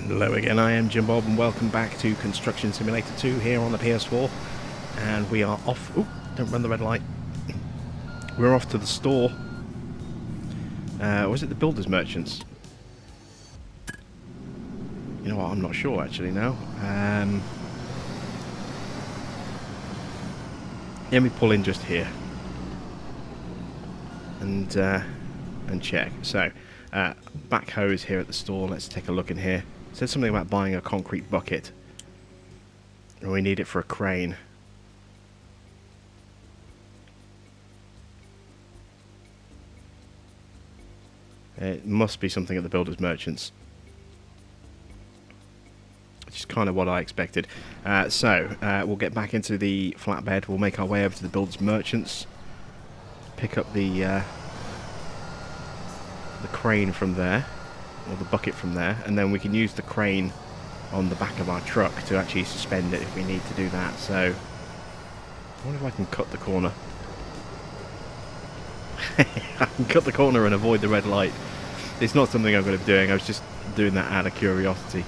Hello again, I am Jim Bob and welcome back to Construction Simulator 2 here on the PS4. And we are off... Oh, don't run the red light. We're off to the store. Was it the Builders Merchants? You know what, I'm not sure actually now. Let me pull in just here. And check. So, backhoe is here at the store. Let's take a look in here. It said something about buying a concrete bucket. And we need it for a crane. It must be something at the Builders Merchants. Which is kind of what I expected. We'll get back into the flatbed. We'll make our way over to the Builders Merchants. Pick up the crane from there. Or the bucket from there. And then we can use the crane on the back of our truck to actually suspend it if we need to do that. So, I wonder if I can cut the corner. I can cut the corner and avoid the red light. It's not something I'm going to be doing. I was just doing that out of curiosity.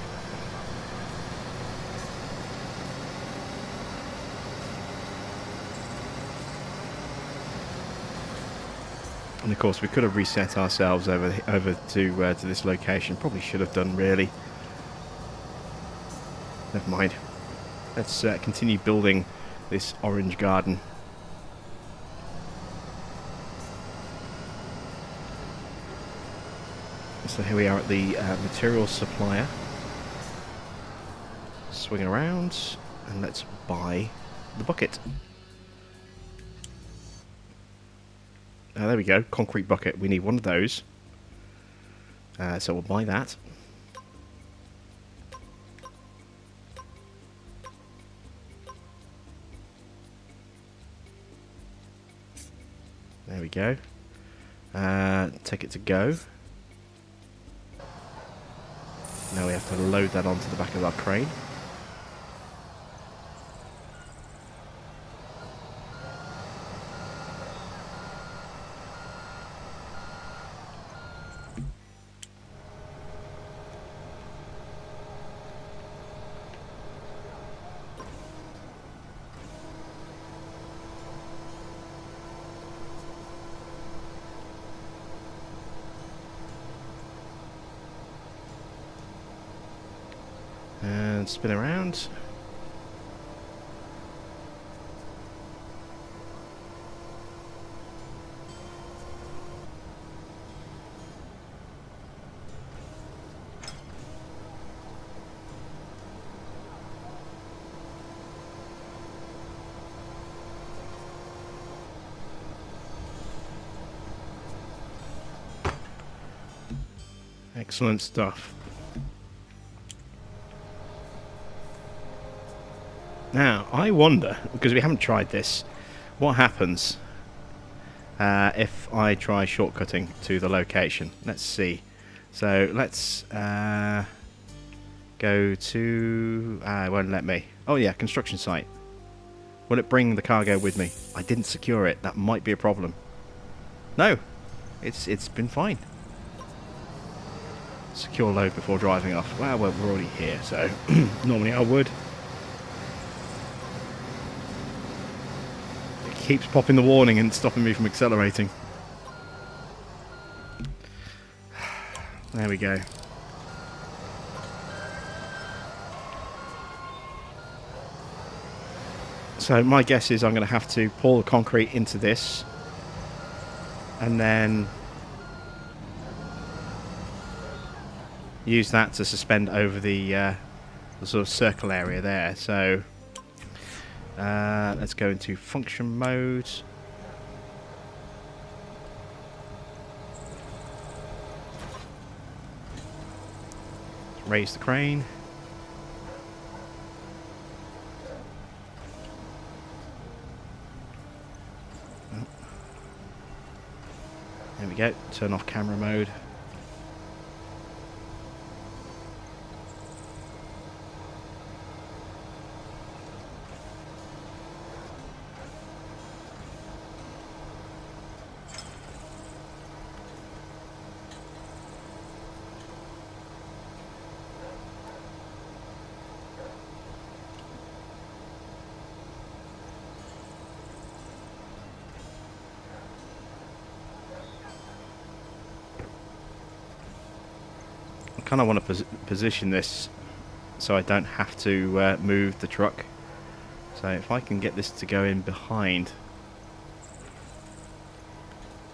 And of course, we could have reset ourselves over to this location. Probably should have done, really. Never mind. Let's continue building this orange garden. So here we are at the material supplier. Swing around and let's buy the bucket. There we go, concrete bucket. We need one of those. So we'll buy that. There we go. Take it to go. Now we have to load that onto the back of our crane. And spin around. Excellent stuff. Now, I wonder, because we haven't tried this, what happens if I try shortcutting to the location. Let's see. So, let's go to... it won't let me. Oh yeah, construction site. Will it bring the cargo with me? I didn't secure it. That might be a problem. No, it's been fine. Secure load before driving off. Well, we're already here, so normally I would. Keeps popping the warning and stopping me from accelerating. There we go. So my guess is I'm going to have to pour the concrete into this and then use that to suspend over the sort of circle area there. So let's go into function mode. Raise the crane. There we go. Turn off camera mode. kind of want to position this so I don't have to move the truck. So if I can get this to go in behind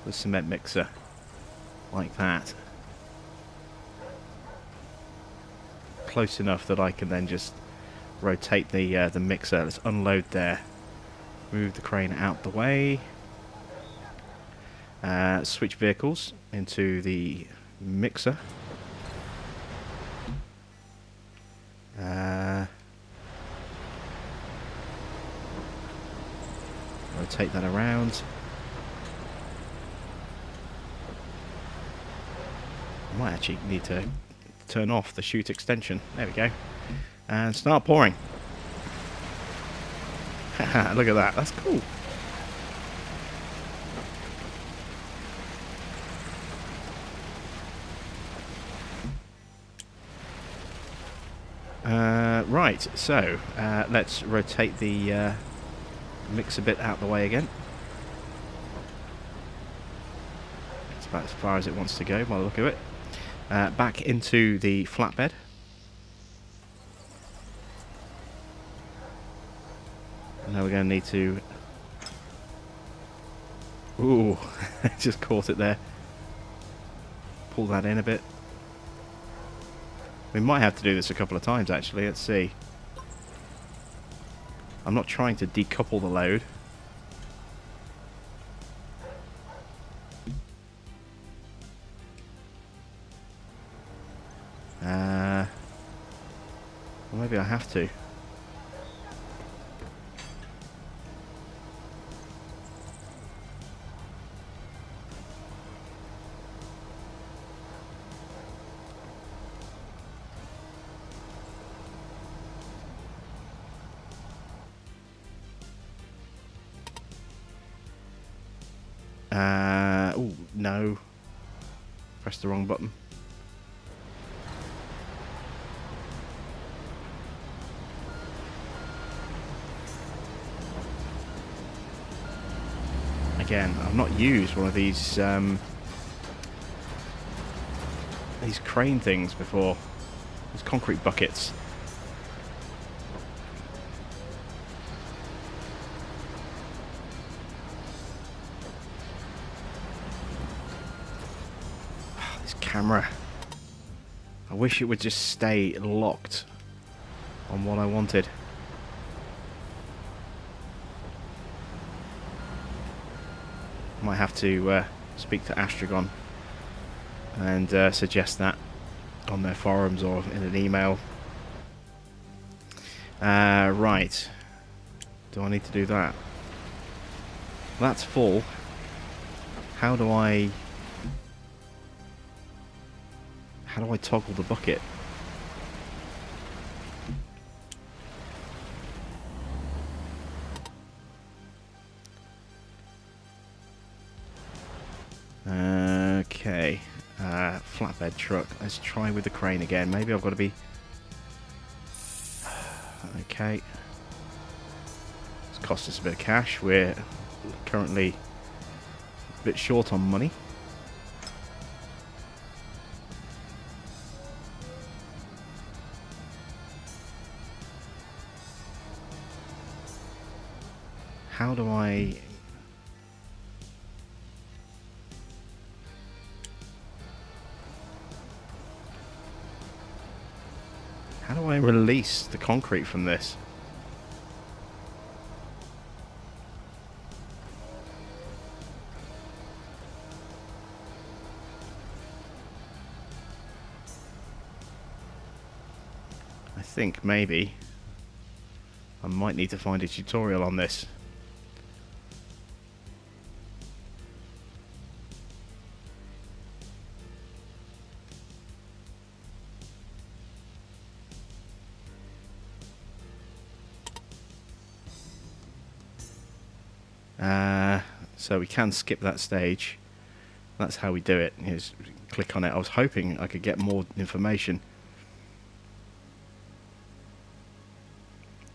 the cement mixer like that, close enough that I can then just rotate the mixer. Let's unload there. Move the crane out the way. Switch vehicles into the mixer. Rotate that around. I might actually need to turn off the chute extension. There we go. And start pouring. Look at that. That's cool. Right, so let's rotate the mix a bit out the way again. It's about as far as it wants to go by the look of it. Back into the flatbed. Now we're going to need to... Ooh, just caught it there. Pull that in a bit. We might have to do this a couple of times actually, let's see. I'm not trying to decouple the load. Well, maybe I have to. Oh, no. Pressed the wrong button. Again, I've not used one of these crane things before. These concrete buckets. Camera. I wish it would just stay locked on what I wanted. Might have to speak to Astragon and suggest that on their forums or in an email. Right. Do I need to do that? That's full. How do I toggle the bucket? Okay. Flatbed truck. Let's try with the crane again. Maybe I've got to be... Okay. It's cost us a bit of cash. We're currently a bit short on money. How do I... How do I release the concrete from this? I think maybe I might need to find a tutorial on this. So we can skip that stage. That's how we do it. Just click on it. I was hoping I could get more information.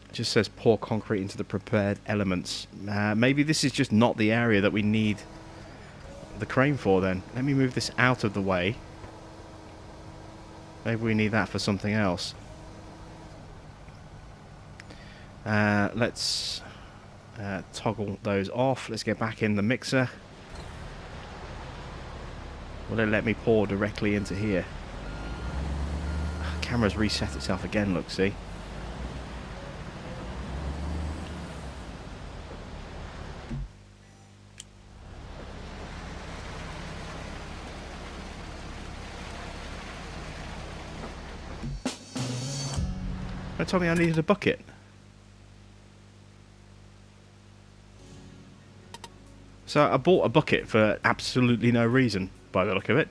It just says pour concrete into the prepared elements. Maybe this is just not the area that we need the crane for then. Let me move this out of the way. Maybe we need that for something else. Let's toggle those off. Let's get back in the mixer. Will it let me pour directly into here? Camera's reset itself again, look, see? It told me I needed a bucket. So I bought a bucket for absolutely no reason, by the look of it.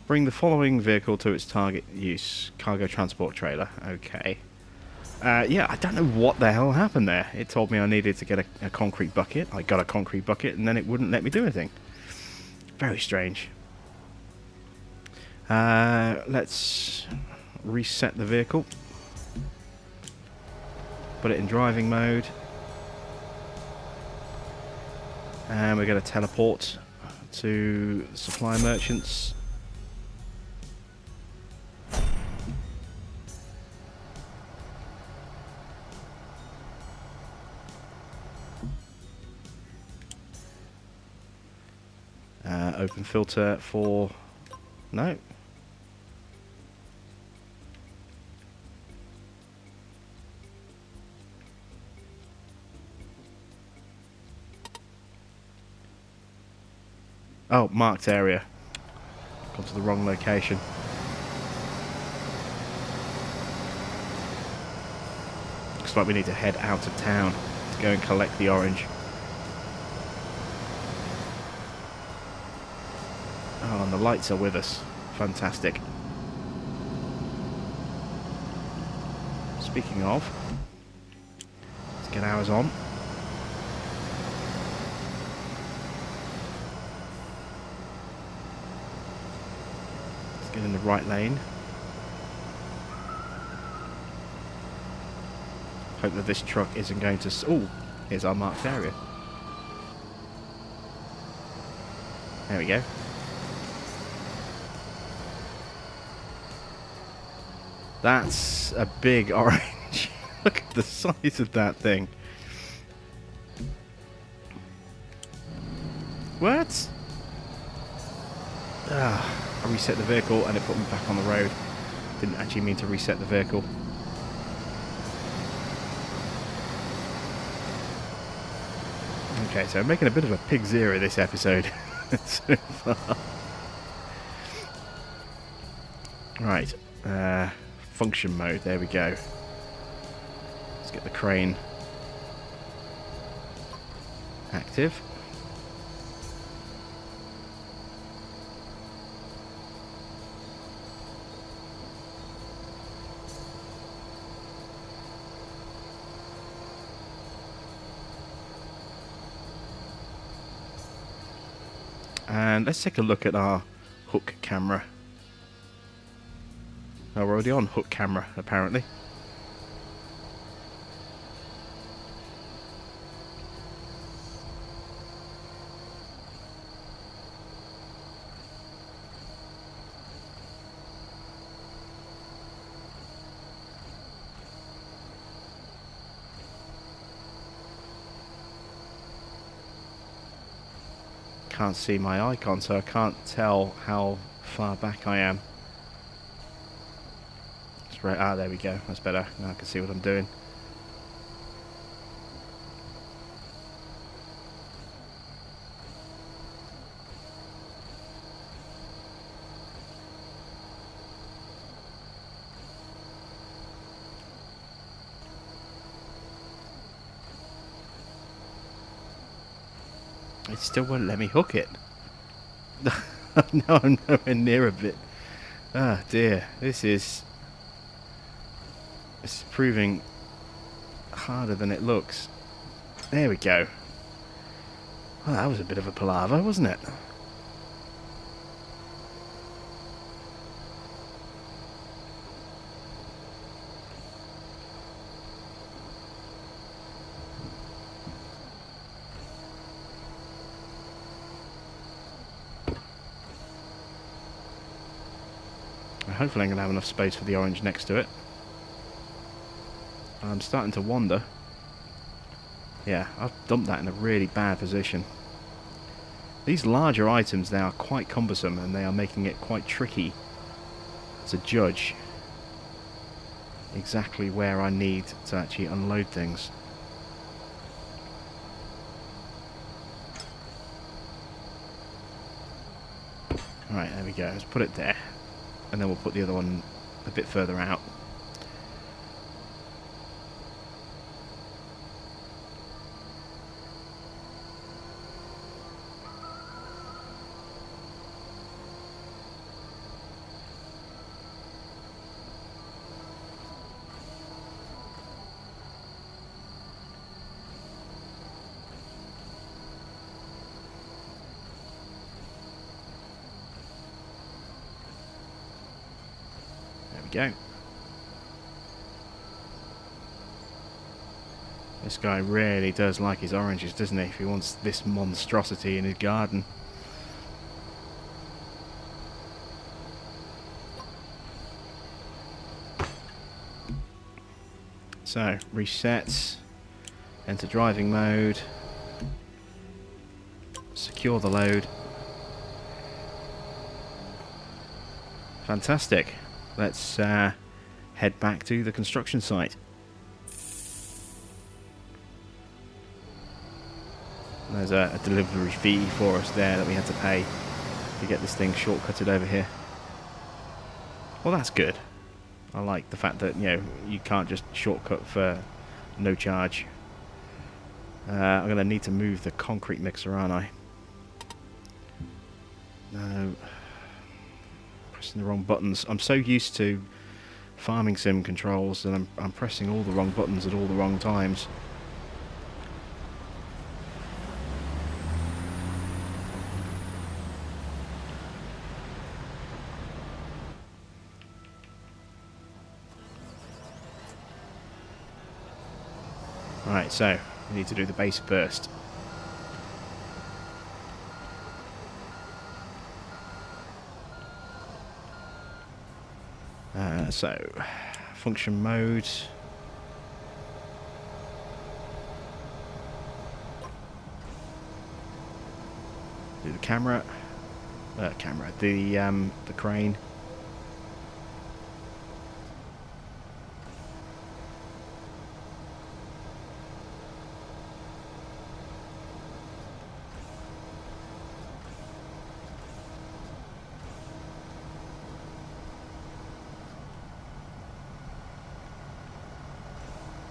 Bring the following vehicle to its target use. Cargo transport trailer. Okay. Yeah, I don't know what the hell happened there. It told me I needed to get a concrete bucket. I got a concrete bucket and then it wouldn't let me do anything. Very strange. Let's reset the vehicle. Put it in driving mode. And we're going to teleport to the supply merchants. Open filter for... No. Oh, marked area. Gone to the wrong location. Looks like we need to head out of town to go and collect the orange. Oh, and the lights are with us. Fantastic. Speaking of, let's get ours on. Let's get in the right lane. Hope that this truck isn't going to... Oh, here's our marked area. There we go. That's a big orange. Look at the size of that thing. What? Ah, I reset the vehicle and it put me back on the road. Didn't actually mean to reset the vehicle. Okay, so I'm making a bit of a pig's ear of this episode so far. Right. Function mode, there we go. Let's get the crane active. And let's take a look at our hook camera. Oh, we're already on hook camera, apparently. Can't see my icon, so I can't tell how far back I am. Right, ah, there we go. That's better. Now I can see what I'm doing. It still won't let me hook it. No, I'm nowhere near a bit. Ah, dear. This is proving harder than it looks. There we go. Well, that was a bit of a palaver, wasn't it? hopefully I'm going to have enough space for the orange next to it. I'm starting to wonder. Yeah, I've dumped that in a really bad position. These larger items, they are quite cumbersome and they are making it quite tricky to judge exactly where I need to actually unload things. Alright, there we go. Let's put it there. And then we'll put the other one a bit further out. Go. This guy really does like his oranges, doesn't he? If he wants this monstrosity in his garden. So, reset, enter driving mode, secure the load. Fantastic. Let's head back to the construction site. There's a delivery fee for us there that we had to pay to get this thing shortcutted over here. Well, that's good. I like the fact that, you know, you can't just shortcut for no charge. I'm going to need to move the concrete mixer, aren't I? No. Pressing the wrong buttons. I'm so used to farming sim controls that I'm pressing all the wrong buttons at all the wrong times. Right, so we need to do the base first. So, function mode. Do the camera. The crane.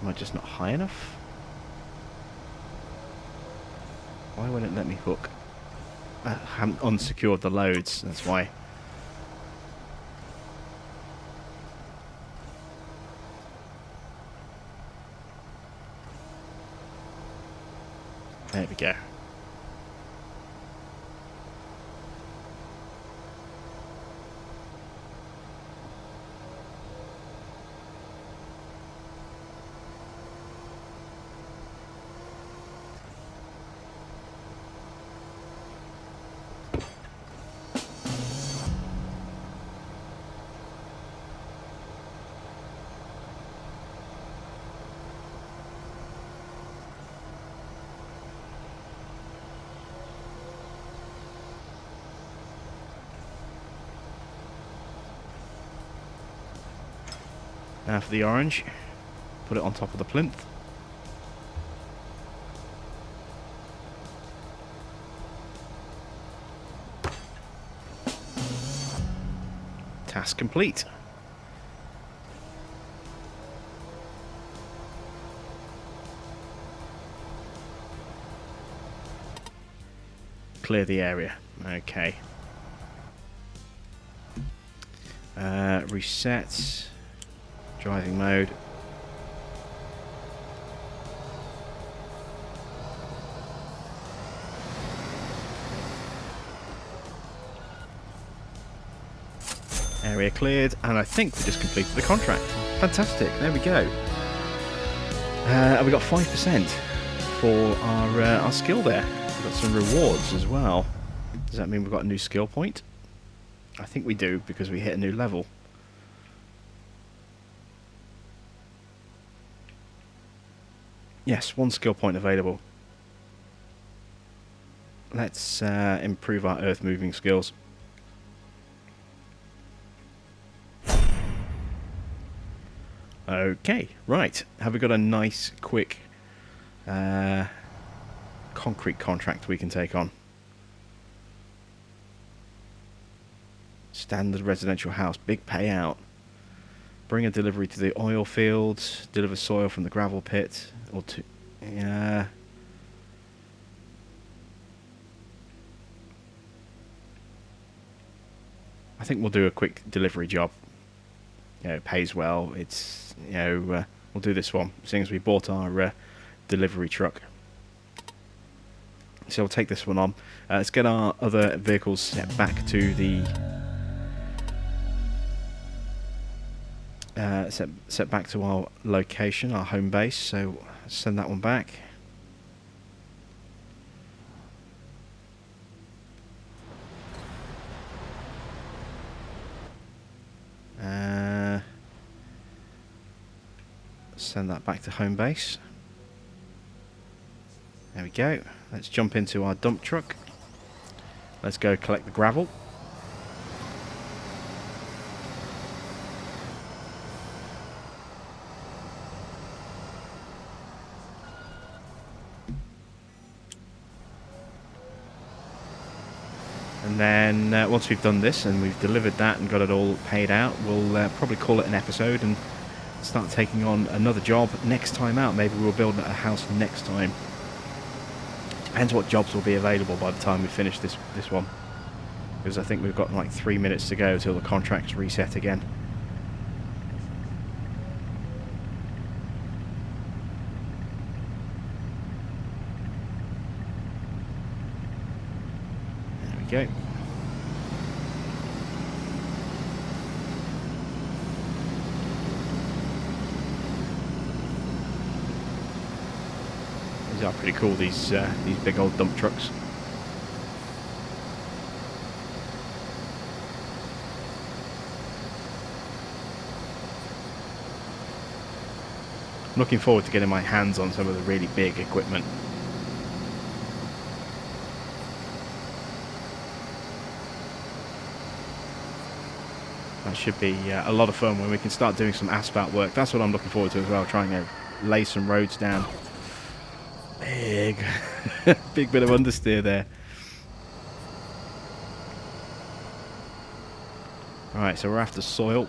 Am I just not high enough? Why won't it let me hook? I haven't unsecured the loads, that's why. There we go. Now for the orange, put it on top of the plinth. Task complete. Clear the area. Okay. Reset. Driving mode. Area cleared, and I think we just completed the contract. Fantastic, there we go. We got 5% for our skill there. We've got some rewards as well. Does that mean we've got a new skill point? I think we do, because we hit a new level. Yes, 1 skill point available. Let's improve our earth moving skills. Okay, right. Have we got a nice, quick concrete contract we can take on? Standard residential house, big payout. Bring a delivery to the oil fields, deliver soil from the gravel pit, or to... Yeah... I think we'll do a quick delivery job. You know, it pays well. It's, you know, we'll do this one, seeing as we bought our delivery truck. So we'll take this one on. Let's get our other vehicles set back to the... set back to our location, our home base. So send that one back. Send that back to home base. There we go. Let's jump into our dump truck. Let's go collect the gravel. And then once we've done this and we've delivered that and got it all paid out, we'll probably call it an episode and start taking on another job next time out. Maybe we'll build a house next time. Depends what jobs will be available by the time we finish this one. Because I think we've got like 3 minutes to go till the contract's reset again. There we go. These are pretty cool, these big old dump trucks. I'm looking forward to getting my hands on some of the really big equipment. That should be a lot of fun when we can start doing some asphalt work. That's what I'm looking forward to as well, trying to lay some roads down. Big, big bit of understeer there. Right, so we're after soil.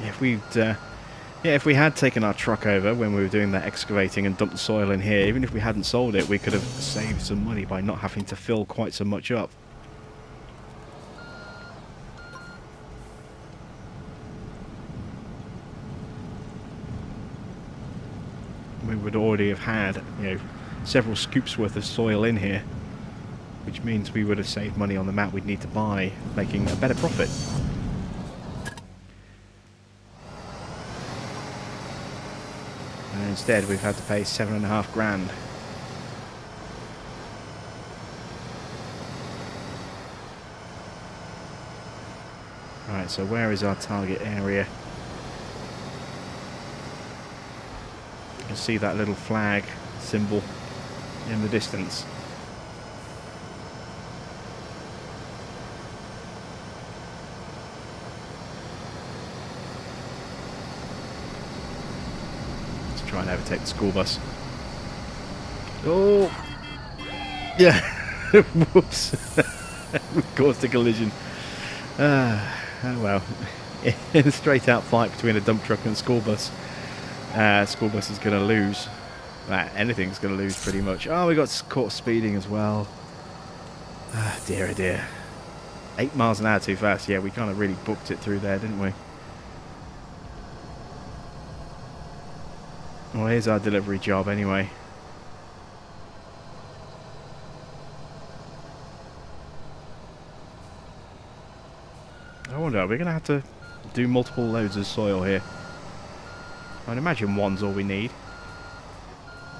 If we had taken our truck over when we were doing that excavating and dumped the soil in here, even if we hadn't sold it, we could have saved some money by not having to fill quite so much up. We would already have had, you know, several scoops worth of soil in here, which means we would have saved money on the mat we'd need to buy, making a better profit. And instead we've had to pay $7.5 grand. Right, so where is our target area? You can see that little flag symbol in the distance. Let's try and overtake the school bus. Oh! Yeah! Whoops! We caused a collision. Oh well. In a straight out fight between a dump truck and a school bus. School bus is going to lose. Anything's going to lose pretty much. Oh, we got caught speeding as well. Ah, dear, oh dear. 8 miles an hour too fast. Yeah, we kind of really booked it through there, didn't we? Well, here's our delivery job anyway. I wonder, are we going to have to do multiple loads of soil here? I'd imagine one's all we need,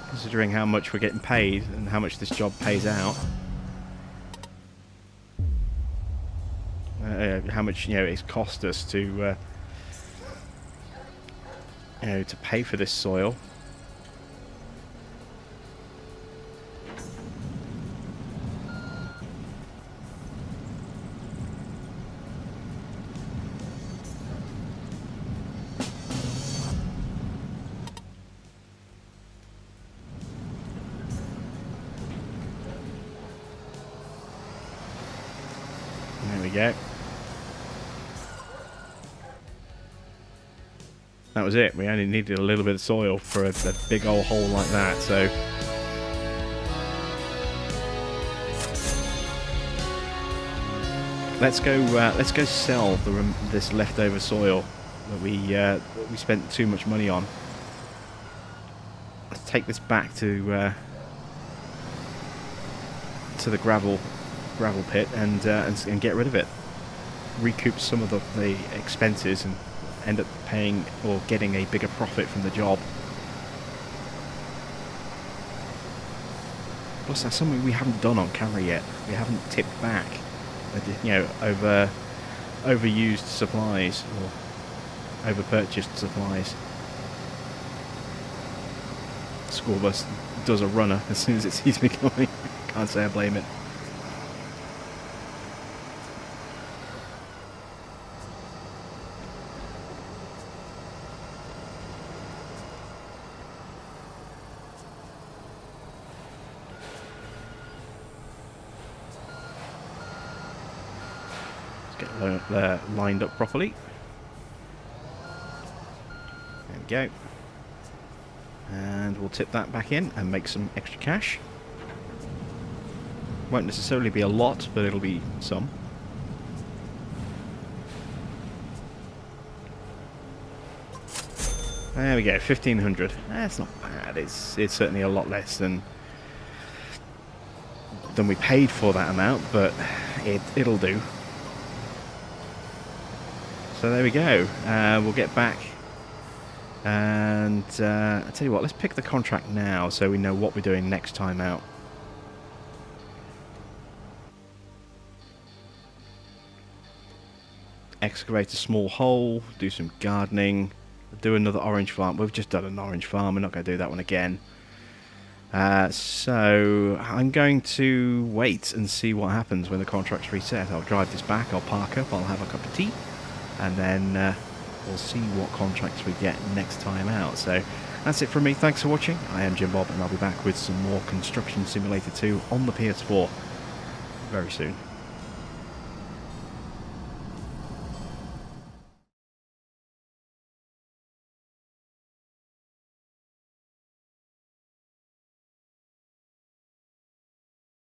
considering how much we're getting paid and how much this job pays out. How much, you know, it's cost us to to pay for this soil. There we go. That was it. We only needed a little bit of soil for a big old hole like that, so... Let's go sell this leftover soil that we spent too much money on. Let's take this back to the gravel pit and get rid of it. Recoup some of the expenses and end up paying or getting a bigger profit from the job. Plus, that's something we haven't done on camera yet. We haven't tipped back, overused supplies or overpurchased supplies. School bus does a runner as soon as it sees me coming. Can't say I blame it. Get lined up properly. There we go. And we'll tip that back in and make some extra cash. Won't necessarily be a lot, but it'll be some. There we go, 1,500. That's not bad. It's certainly a lot less than we paid for that amount, but it'll do. So there we go. We'll get back, and I tell you what, let's pick the contract now so we know what we're doing next time out. Excavate a small hole, do some gardening, do another orange farm. We've just done an orange farm, we're not going to do that one again. So I'm going to wait and see what happens when the contract's reset. I'll drive this back, I'll park up, I'll have a cup of tea, and then we'll see what contracts we get next time out. So that's it from me. Thanks for watching. I am Jim Bob, and I'll be back with some more Construction Simulator 2 on the PS4 very soon.